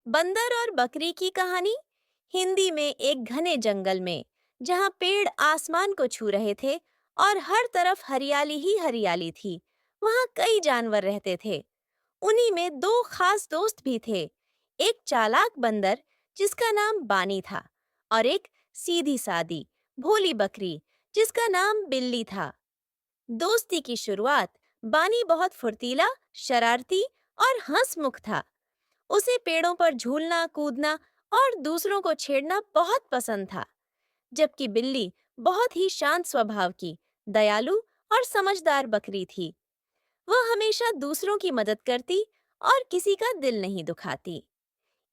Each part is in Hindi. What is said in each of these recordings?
बंदर और बकरी की कहानी। हिंदी में एक घने जंगल में, जहाँ पेड़ आसमान को छू रहे थे और हर तरफ हरियाली ही हरियाली थी, वहाँ कई जानवर रहते थे। उन्हीं में दो खास दोस्त भी थे। एक चालाक बंदर जिसका नाम बानी था, और एक सीधी सादी भोली बकरी जिसका नाम बिल्ली था। दोस्ती की शुरुआत, बानी बहुत फुर्तीला, शरारती और हंसमुख था। उसे पेड़ों पर झूलना, कूदना और दूसरों को छेड़ना बहुत पसंद था, जबकि बिल्ली बहुत ही शांत स्वभाव की, दयालु और समझदार बकरी थी। वह हमेशा दूसरों की मदद करती और किसी का दिल नहीं दुखाती।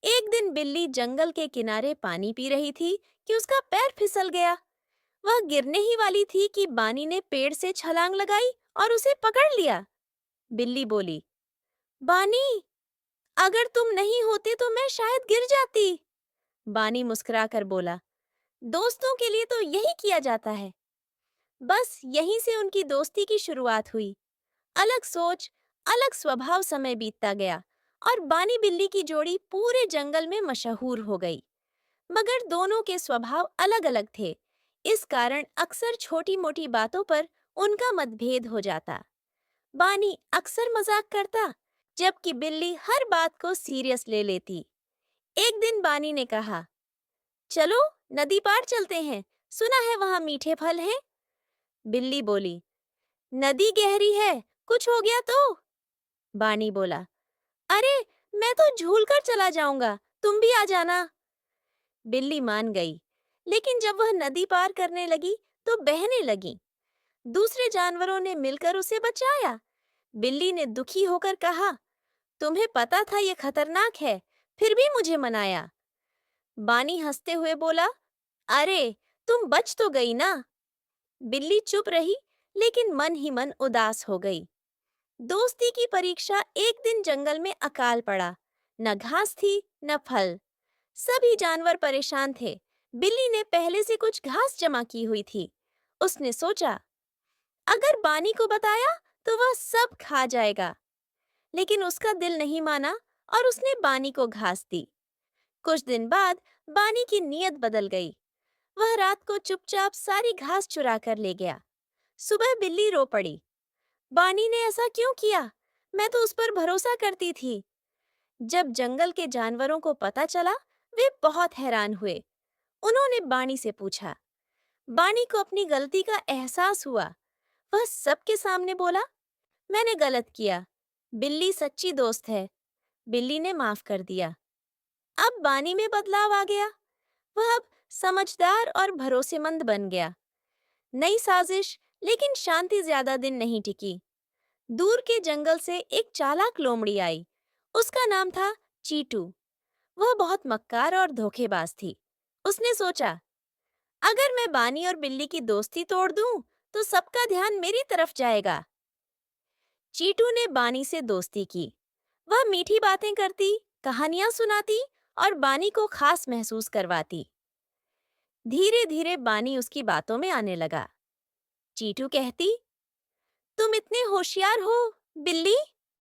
एक दिन बिल्ली जंगल के किनारे पानी पी रही थी कि उसका पैर फिसल गया। वह गिरने ही वाली थी कि बानी ने पेड़ से छलांग लगाई और उसे पकड़ लिया। बिल्ली बोली, बानी, अगर तुम नहीं होते तो मैं शायद गिर जाती। बानी मुस्कुराकर बोला, दोस्तों के लिए तो यही किया जाता है। बस यहीं से उनकी दोस्ती की शुरुआत हुई। अलग सोच, अलग स्वभाव, समय बीतता गया और बानी बिल्ली की जोड़ी पूरे जंगल में मशहूर हो गई। मगर दोनों के स्वभाव अलग-अलग थे। इस कारण अक्सर छोटी-मोटी बातों पर उनका मतभेद हो जाता। बानी अक्सर मजाक करता, जबकि बिल्ली हर बात को सीरियस ले लेती। एक दिन बानी ने कहा, चलो नदी पार चलते हैं, सुना है वहां मीठे फल हैं। बिल्ली बोली, नदी गहरी है, कुछ हो गया तो। बानी बोला, अरे, मैं तो झूल कर चला जाऊंगा, तुम भी आ जाना। बिल्ली मान गई, लेकिन जब वह नदी पार करने लगी तो बहने लगी। दूसरे जानवरों ने मिलकर उसे बचाया। बिल्ली ने दुखी होकर कहा, तुम्हें पता था ये खतरनाक है, फिर भी मुझे मनाया। बानी हंसते हुए बोला, अरे, तुम बच तो गई ना। बिल्ली चुप रही, लेकिन मन ही मन उदास हो गई। दोस्ती की परीक्षा। एक दिन जंगल में अकाल पड़ा। न घास थी, न फल। सभी जानवर परेशान थे। बिल्ली ने पहले से कुछ घास जमा की हुई थी। उसने सोचा, अगर बानी को बताया तो वह सब खा जाएगा। लेकिन उसका दिल नहीं माना और उसने बानी को घास दी। कुछ दिन बाद बानी की नीयत बदल गई। वह रात को चुपचाप सारी घास चुरा कर ले गया। सुबह बिल्ली रो पड़ी, बानी ने ऐसा क्यों किया? मैं तो उस पर भरोसा करती थी। जब जंगल के जानवरों को पता चला, वे बहुत हैरान हुए। उन्होंने बानी से पूछा। बानी को अपनी गलती का एहसास हुआ। वह सबके सामने बोला, मैंने गलत किया। बिल्ली सच्ची दोस्त है। बिल्ली ने माफ कर दिया। अब बानी में बदलाव आ गया। वह अब समझदार और भरोसेमंद बन गया। नई साजिश, लेकिन शांति ज्यादा दिन नहीं टिकी। दूर के जंगल से एक चालाक लोमड़ी आई। उसका नाम था चीटू। वह बहुत मक्कार और धोखेबाज थी। उसने सोचा, अगर मैं बानी और बिल्ली की दोस्ती तोड़ दूं, तो सबका ध्यान मेरी तरफ जाएगा। चीटू ने बानी से दोस्ती की। वह मीठी बातें करती, कहानियां सुनाती और बानी को खास महसूस करवाती। धीरे धीरे बानी उसकी बातों में आने लगा। चीटू कहती, तुम इतने होशियार हो, बिल्ली।